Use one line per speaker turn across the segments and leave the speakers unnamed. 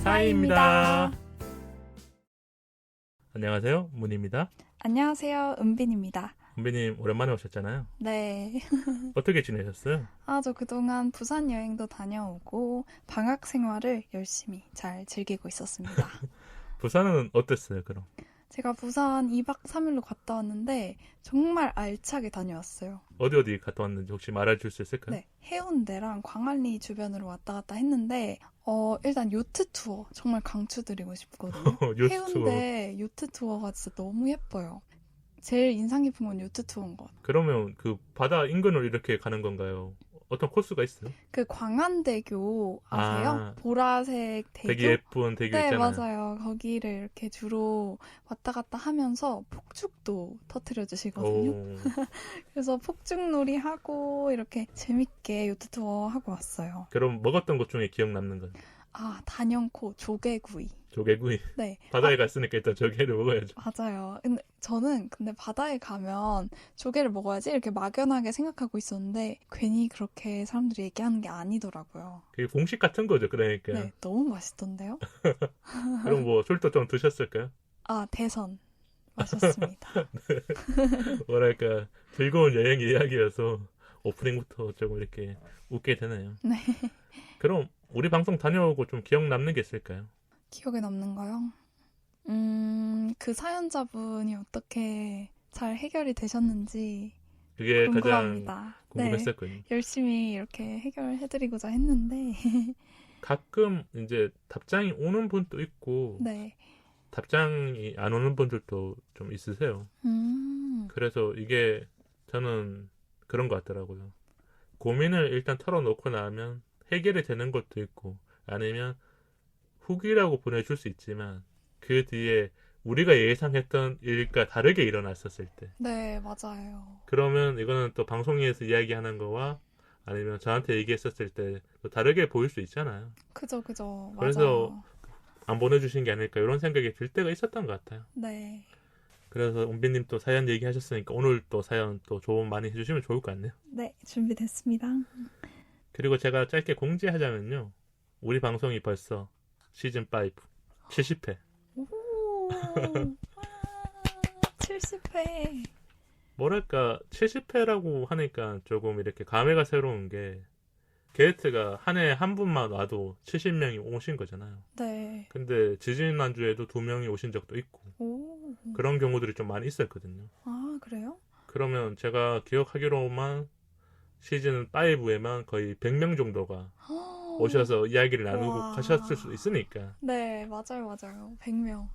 사이입니다.
사이입니다.
안녕하세요, 문입니다.
안녕하세요, 은빈입니다.
은빈님 오랜만에 오셨잖아요.
네.
어떻게 지내셨어요?
저 그동안 부산 여행도 다녀오고 방학 생활을 열심히 잘 즐기고 있었습니다.
부산은 어땠어요, 그럼?
제가 부산 2박 3일로 갔다 왔는데 정말 알차게 다녀왔어요.
어디 갔다 왔는지 혹시 말해줄 수 있을까요?
네, 해운대랑 광안리 주변으로 왔다 갔다 했는데 일단 요트 투어 정말 강추드리고 싶거든요.
요트 투어.
해운대 요트 투어가 진짜 너무 예뻐요. 제일 인상 깊은 건 요트 투어인 것 같아요.
그러면 그 바다 인근으로 이렇게 가는 건가요? 어떤 코스가 있어요?
그 광안대교 아세요?
아,
보라색 대교?
되게 예쁜 대교
네,
있잖아요.
맞아요. 거기를 이렇게 주로 왔다 갔다 하면서 폭죽도 터트려 주시거든요.
오,
그래서 폭죽놀이 하고 이렇게 재밌게 요트 투어 하고 왔어요.
그럼 먹었던 것 중에 기억 남는 건
단연코 조개구이.
조개구이.
네,
바다에 갔으니까 일단 조개를 먹어야죠.
맞아요. 근데 저는 바다에 가면 조개를 먹어야지 이렇게 막연하게 생각하고 있었는데 괜히 그렇게 사람들이 얘기하는 게 아니더라고요.
그게 공식 같은 거죠, 그러니까.
네, 너무 맛있던데요?
그럼 뭐 술도 좀 드셨을까요?
대선 마셨습니다.
뭐랄까 즐거운 여행 이야기여서 오프닝부터 조금 이렇게 웃게 되네요.
네.
그럼 우리 방송 다녀오고 좀 기억 남는 게 있을까요?
기억에 남는 거요? 그 사연자분이 어떻게 잘 해결이 되셨는지
그게 가장
궁금합니다. 네,
궁금했었거든요.
열심히 이렇게 해결해드리고자 했는데,
가끔 이제 답장이 오는 분도 있고
네.
답장이 안 오는 분들도 좀 있으세요. 그래서 이게 저는 그런 것 같더라고요. 고민을 일단 털어놓고 나면 해결이 되는 것도 있고 아니면 후기라고 보내줄 수 있지만 그 뒤에 우리가 예상했던 일과 다르게 일어났었을 때
네, 맞아요.
그러면 이거는 또 방송에서 이야기하는 거와 아니면 저한테 얘기했었을 때 또 다르게 보일 수 있잖아요.
그죠.
그래서
맞아요.
안 보내주신 게 아닐까 이런 생각이 들 때가 있었던 것 같아요.
네.
그래서 은빈님 또 사연 얘기하셨으니까 오늘 또 사연 또 조언 많이 해주시면 좋을 것 같네요.
네, 준비됐습니다.
그리고 제가 짧게 공지하자면요. 우리 방송이 벌써 시즌5 70회.
오, 70회.
뭐랄까 70회라고 하니까 조금 이렇게 감회가 새로운 게 게스트가 한 해에 한 분만 와도 70명이 오신 거잖아요.
네.
근데 지지난주에도 2명이 오신 적도 있고
오,
그런 경우들이 좀 많이 있었거든요.
그래요?
그러면 제가 기억하기로만 시즌 5에만 거의 100명 정도가 오셔서 이야기를 나누고
와.
가셨을 수 있으니까
네, 맞아요. 100명.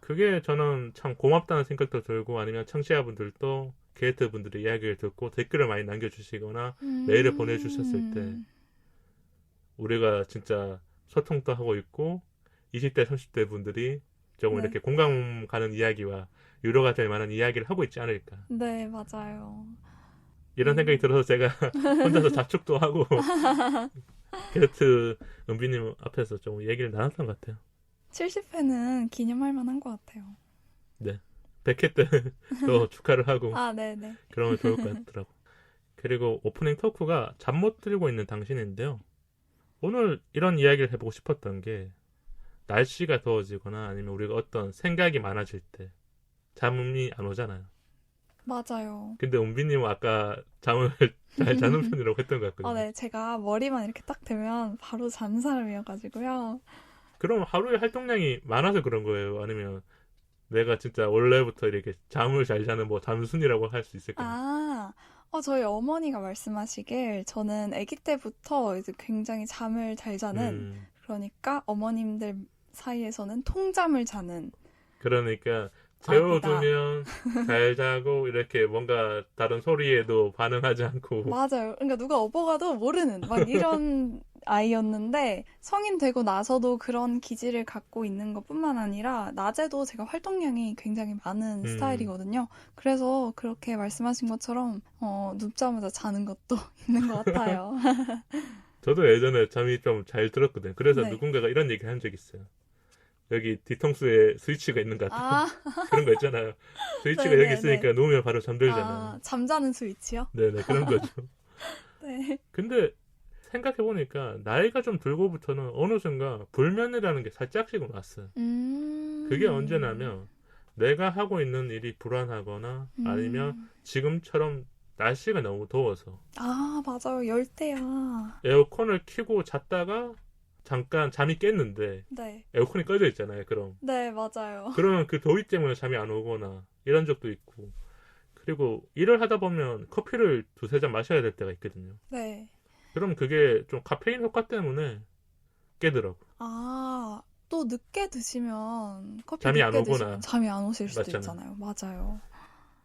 그게 저는 참 고맙다는 생각도 들고 아니면 청취자분들도 게스트분들의 이야기를 듣고 댓글을 많이 남겨주시거나 메일을 보내주셨을 때 우리가 진짜 소통도 하고 있고 20대 30대 분들이 조금
네.
이렇게 공감 가는 이야기와 위로가 될 만한 이야기를 하고 있지 않을까
네, 맞아요.
이런 생각이 들어서 제가 혼자서 자축도 하고 게스트 은비님 앞에서 좀 얘기를 나눴던 것 같아요.
70회는 기념할 만한 것 같아요.
네. 100회 때 또 축하를 하고
네네.
그러면 좋을 것 같더라고. 그리고 오프닝 토크가 잠 못 들고 있는 당신인데요. 오늘 이런 이야기를 해보고 싶었던 게 날씨가 더워지거나 아니면 우리가 어떤 생각이 많아질 때 잠이 안 오잖아요.
맞아요.
근데 은비님은 아까 잠을 잘 자는 편이라고 했던 것 같거든요.
네. 제가 머리만 이렇게 딱 대면 바로 자는 사람이어가지고요.
그럼 하루에 활동량이 많아서 그런 거예요? 아니면 내가 진짜 원래부터 이렇게 잠을 잘 자는 뭐 잠순이라고 할 수 있을까요?
저희 어머니가 말씀하시길 저는 아기 때부터 이제 굉장히 잠을 잘 자는 그러니까 어머님들 사이에서는 통잠을 자는
그러니까 재워두면 잘 자고 이렇게 뭔가 다른 소리에도 반응하지 않고
맞아요. 그러니까 누가 업어가도 모르는 막 이런 아이였는데 성인 되고 나서도 그런 기질을 갖고 있는 것뿐만 아니라 낮에도 제가 활동량이 굉장히 많은 스타일이거든요. 그래서 그렇게 말씀하신 것처럼 눕자마자 자는 것도 있는 것 같아요.
저도 예전에 잠이 좀 잘 들었거든요. 그래서
네.
누군가가 이런 얘기를 한 적이 있어요. 여기 뒤통수에 스위치가 있는 것 같아요. 그런 거 있잖아요. 스위치가
네네네.
여기 있으니까 누우면 바로 잠들잖아요.
잠자는 스위치요?
네네 그런 거죠.
네.
근데 생각해보니까 나이가 좀 들고부터는 어느 순간 불면이라는 게 살짝씩은 왔어요. 그게 언제냐면 내가 하고 있는 일이 불안하거나 아니면 지금처럼 날씨가 너무 더워서
아, 맞아요. 열대야.
에어컨을 켜고 잤다가 잠깐 잠이 깼는데
네.
에어컨이 꺼져 있잖아요. 그럼
네, 맞아요.
그러면 그 더위 때문에 잠이 안 오거나 이런 적도 있고 그리고 일을 하다 보면 커피를 두세 잔 마셔야 될 때가 있거든요.
네.
그럼 그게 좀 카페인 효과 때문에 깨더라고.
아, 또 늦게 드시면 커피
잠이 안
늦게
오거나.
드시면 잠이 안 오실 수도
맞잖아요.
있잖아요. 맞아요.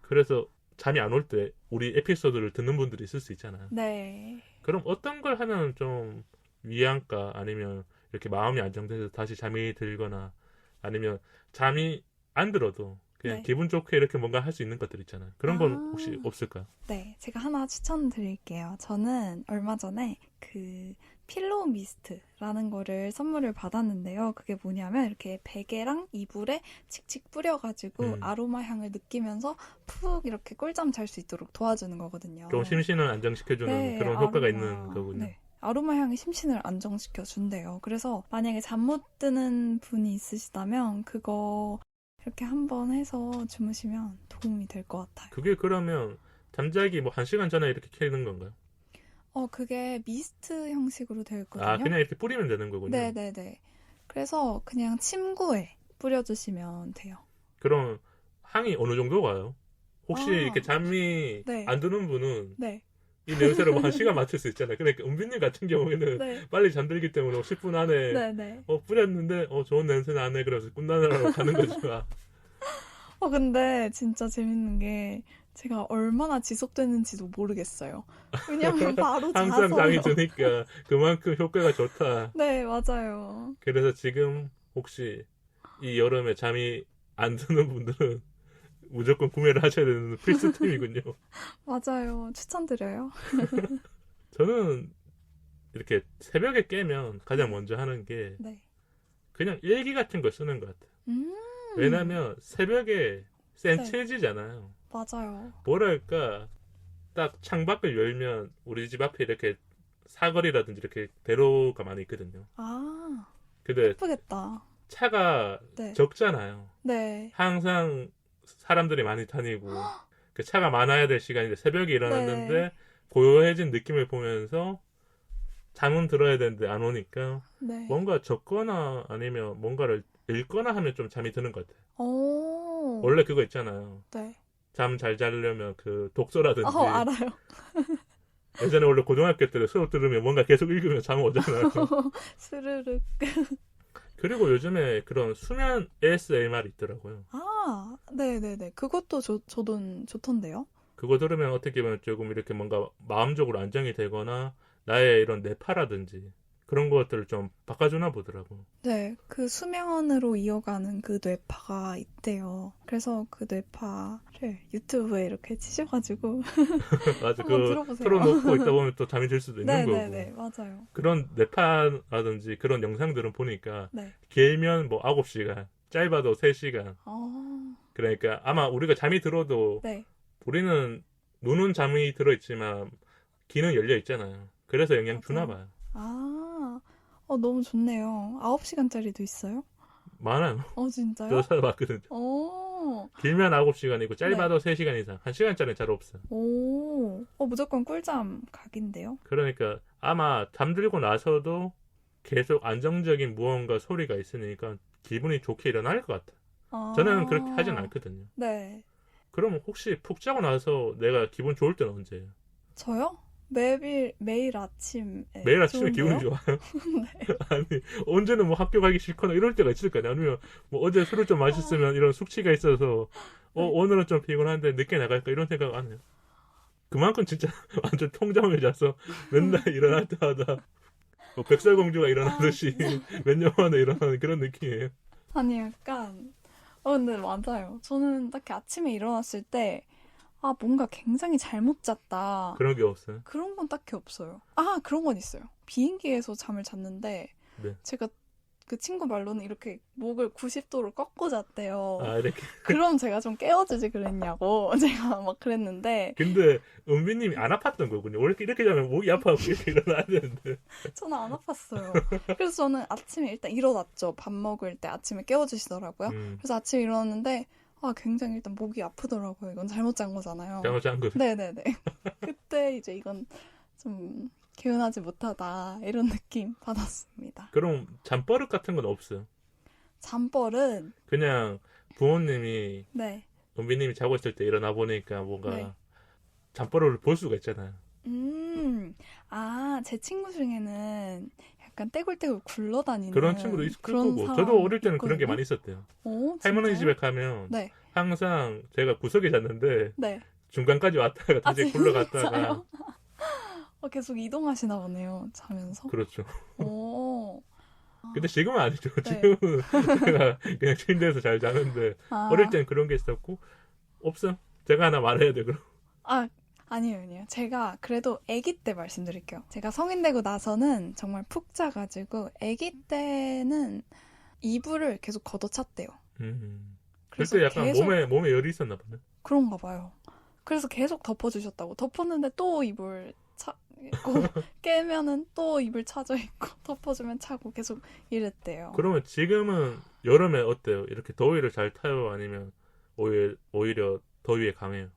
그래서 잠이 안 올 때 우리 에피소드를 듣는 분들이 있을 수 있잖아요.
네.
그럼 어떤 걸 하면 좀 위안가 아니면 이렇게 마음이 안정돼서 다시 잠이 들거나 아니면 잠이 안 들어도 그냥
네.
기분 좋게 이렇게 뭔가 할 수 있는 것들 있잖아요. 그런 건
아.
혹시 없을까요?
네, 제가 하나 추천드릴게요. 저는 얼마 전에 그 필로우 미스트라는 거를 선물을 받았는데요. 그게 뭐냐면 이렇게 베개랑 이불에 칙칙 뿌려가지고 아로마 향을 느끼면서 푹 이렇게 꿀잠 잘 수 있도록 도와주는 거거든요.
좀 심신을 안정시켜주는
네,
그런 효과가 있는 거군요.
네. 아로마 향이 심신을 안정시켜 준대요. 그래서 만약에 잠 못 드는 분이 있으시다면 그거 이렇게 한번 해서 주무시면 도움이 될 것 같아요.
그게 그러면 잠자기 뭐 1시간 전에 이렇게 켜는 건가요?
그게 미스트 형식으로 되어 있거든요.
아, 그냥 이렇게 뿌리면 되는 거군요.
네네네. 그래서 그냥 침구에 뿌려주시면 돼요.
그럼 향이 어느 정도 가요? 혹시
아,
이렇게 잠이
네.
안 드는 분은
네.
이 냄새로 뭐 1시간 맞출 수 있잖아요. 그러니까 은빈님 같은 경우에는
네.
빨리 잠들기 때문에 10분 안에
네네.
뿌렸는데 좋은 냄새 나네 그래서 꿈나라로 가는 거지만
근데 진짜 재밌는 게 제가 얼마나 지속되는지도 모르겠어요. 왜냐면 바로
항상
자서요.
잠이 드니까 그만큼 효과가 좋다.
네, 맞아요.
그래서 지금 혹시 이 여름에 잠이 안 드는 분들은 무조건 구매를 하셔야 되는 필수템이군요.
맞아요. 추천드려요.
저는 이렇게 새벽에 깨면 가장 먼저 하는 게
네.
그냥 일기 같은 걸 쓰는 것 같아요.
음,
왜냐면 새벽에 센치해지잖아요.
맞아요.
뭐랄까 딱 창밖을 열면 우리 집 앞에 이렇게 사거리라든지 이렇게 대로가 많이 있거든요.
아,
근데
예쁘겠다.
차가
네.
적잖아요.
네.
항상 사람들이 많이 다니고 그 차가 많아야 될 시간인데 새벽에 일어났는데
네.
고요해진 느낌을 보면서 잠은 들어야 되는데 안 오니까
네.
뭔가 적거나 아니면 뭔가를 읽거나 하면 좀 잠이 드는 것 같아요.
오.
원래 그거 있잖아요.
네.
잠 잘 자려면 그 독서라든지
알아요.
예전에 원래 고등학교 때 수업 들으면 뭔가 계속 읽으면 잠 오잖아요.
스르륵.
그리고 요즘에 그런 수면 ASMR이 있더라고요.
아, 네네네. 그것도 저도 좋던데요?
그거 들으면 어떻게 보면 조금 이렇게 뭔가 마음적으로 안정이 되거나 나의 이런 뇌파라든지 그런 것들을 좀 바꿔주나 보더라고.
네, 그 수면으로 이어가는 그 뇌파가 있대요. 그래서 그 뇌파를 유튜브에 이렇게 치셔가지고
맞아,
한번
그
들어보세요.
틀어놓고 있다 보면 또 잠이 들 수도 있는 거고.
네네네, 맞아요.
그런 뇌파라든지 그런 영상들은 보니까
네.
길면 뭐 9시간, 짧아도 3시간. 그러니까 아마 우리가 잠이 들어도
네.
우리는 눈은 잠이 들어있지만 귀는 열려 있잖아요. 그래서 영향 주나 봐요.
너무 좋네요. 9시간짜리도 있어요?
많아요.
진짜요?
저 찾아봤거든요. 길면 9시간이고 짧아도 3시간 이상. 1시간짜리는 잘 없어요.
무조건 꿀잠 각인데요?
그러니까 아마 잠들고 나서도 계속 안정적인 무언가 소리가 있으니까 기분이 좋게 일어날 것 같아요. 저는 그렇게 하진 않거든요.
네.
그럼 혹시 푹 자고 나서 내가 기분 좋을 때는 언제예요?
저요? 매일 아침에.
매일 아침에
좋은데요?
기분이 좋아요?
네.
아니 언제는 뭐 학교 가기 싫거나 이럴 때가 있을 거 아니에요. 아니면 뭐 어제 술을 좀 마셨으면 이런 숙취가 있어서 오늘은 좀 피곤한데 늦게 나갈까 이런 생각 안 해요. 그만큼 진짜 완전 통잠을 자서 맨날 일어날 때마다 뭐 백설공주가 일어나듯이 몇 년 만에 일어나는 그런 느낌이에요.
아니, 약간, 근데 맞아요. 저는 딱히 아침에 일어났을 때, 뭔가 굉장히 잘못 잤다.
그런 게 없어요.
그런 건 딱히 없어요. 그런 건 있어요. 비행기에서 잠을 잤는데,
네.
제가 그 친구 말로는 이렇게 목을 90도로 꺾고 잤대요.
아, 이렇게.
그럼 제가 좀 깨워주지 그랬냐고 제가 막 그랬는데
근데 은비님이 안 아팠던 거군요. 원래 이렇게 자면 목이 아파서 이렇게 일어나야 되는데.
저는 안 아팠어요. 그래서 저는 아침에 일단 일어났죠. 밥 먹을 때 아침에 깨워주시더라고요. 그래서 아침에 일어났는데 굉장히 일단 목이 아프더라고요. 이건 잘못 잔 거잖아요.
잘못 잔 거.
네네네. 그때 이제 이건 좀 개운하지 못하다 이런 느낌 받았습니다.
그럼 잠버릇 같은 건 없어요?
잠버릇
그냥 부모님이
네.
은비님이 자고 있을 때 일어나 보니까 뭔가
네.
잠버릇을 볼 수가 있잖아요.
제 친구 중에는 약간 떼굴떼굴 굴러다니는
그런 친구도 있을
그런
거고.
사람
저도 어릴 때는
있거든요.
그런 게 많이 있었대요.
오,
할머니
진짜요?
집에 가면
네.
항상 제가 구석에 잤는데
네.
중간까지 왔다가 다시 굴러갔다가
진짜요? 계속 이동하시나 보네요. 자면서.
그렇죠.
오.
근데 지금은 아니죠.
네.
지금은 제가 그냥 침대에서 잘 자는데 어릴 때는 그런 게 있었고 없어. 제가 하나 말해야 돼 그럼.
아니에요. 제가 그래도 아기 때 말씀드릴게요. 제가 성인 되고 나서는 정말 푹 자가지고 아기 때는 이불을 계속 걷어찼대요.
그때 약간
계속
몸에 열이 있었나 보네.
그런가 봐요. 그래서 계속 덮어주셨다고. 덮었는데 또 이불 있고 깨면은 또 이불 차져 있고 덮어주면 차고 계속 이랬대요.
그러면 지금은 여름에 어때요? 이렇게 더위를 잘 타요? 아니면 오히려 더위에 강해요?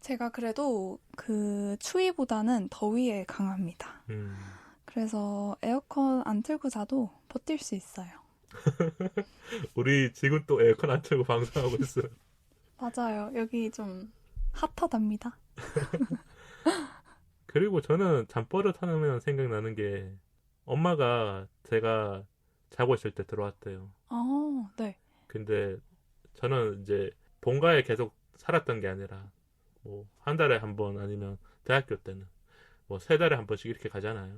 제가 그래도 그 추위보다는 더위에 강합니다. 그래서 에어컨 안 틀고 자도 버틸 수 있어요.
우리 지금 또 에어컨 안 틀고 방송하고 있어요.
맞아요. 여기 좀 핫하답니다.
그리고 저는 잠버릇 하면 생각나는 게 엄마가 제가 자고 있을 때 들어왔대요.
네.
근데 저는 이제 본가에 계속 살았던 게 아니라 뭐 한 달에 한 번 아니면 대학교 때는 뭐 3달에 한 번씩 이렇게 가잖아요.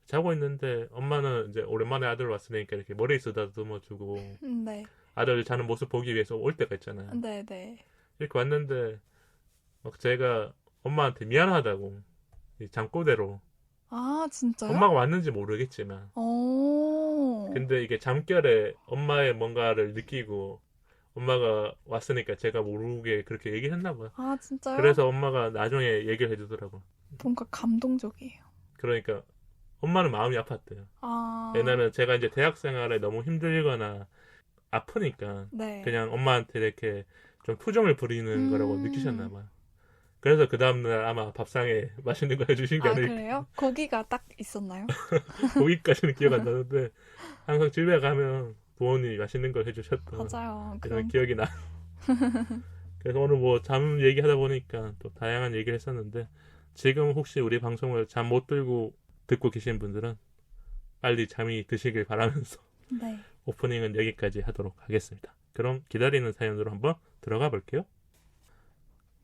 자고 있는데 엄마는 이제 오랜만에 아들 왔으니까 이렇게 머리 쓰다듬어 주고
네.
아들 자는 모습 보기 위해서 올 때가 있잖아요.
네.
이렇게 왔는데 막 제가 엄마한테 미안하다고 이 잠꼬대로
진짜요?
엄마가 왔는지 모르겠지만 근데 이게 잠결에 엄마의 뭔가를 느끼고 엄마가 왔으니까 제가 모르게 그렇게 얘기했나 봐요.
진짜요?
그래서 엄마가 나중에 얘기를 해주더라고.
뭔가 감동적이에요.
그러니까 엄마는 마음이 아팠대요. 왜냐면 제가 이제 대학 생활에 너무 힘들거나 아프니까
네.
그냥 엄마한테 이렇게 좀 투정을 부리는 거라고 느끼셨나 봐요. 그래서 그 다음날 아마 밥상에 맛있는 거 해주신 게 아닐까.
그래요? 고기가 딱 있었나요?
거기까지는 기억 안 나는데 항상 집에 가면 부모님이 맛있는 걸 해주셨던
맞아요.
그런 기억이 나. 그래서 오늘 뭐 잠 얘기하다 보니까 또 다양한 얘기를 했었는데 지금 혹시 우리 방송을 잠 못 들고 듣고 계신 분들은 빨리 잠이 드시길 바라면서
네.
오프닝은 여기까지 하도록 하겠습니다. 그럼 기다리는 사연으로 한번 들어가 볼게요.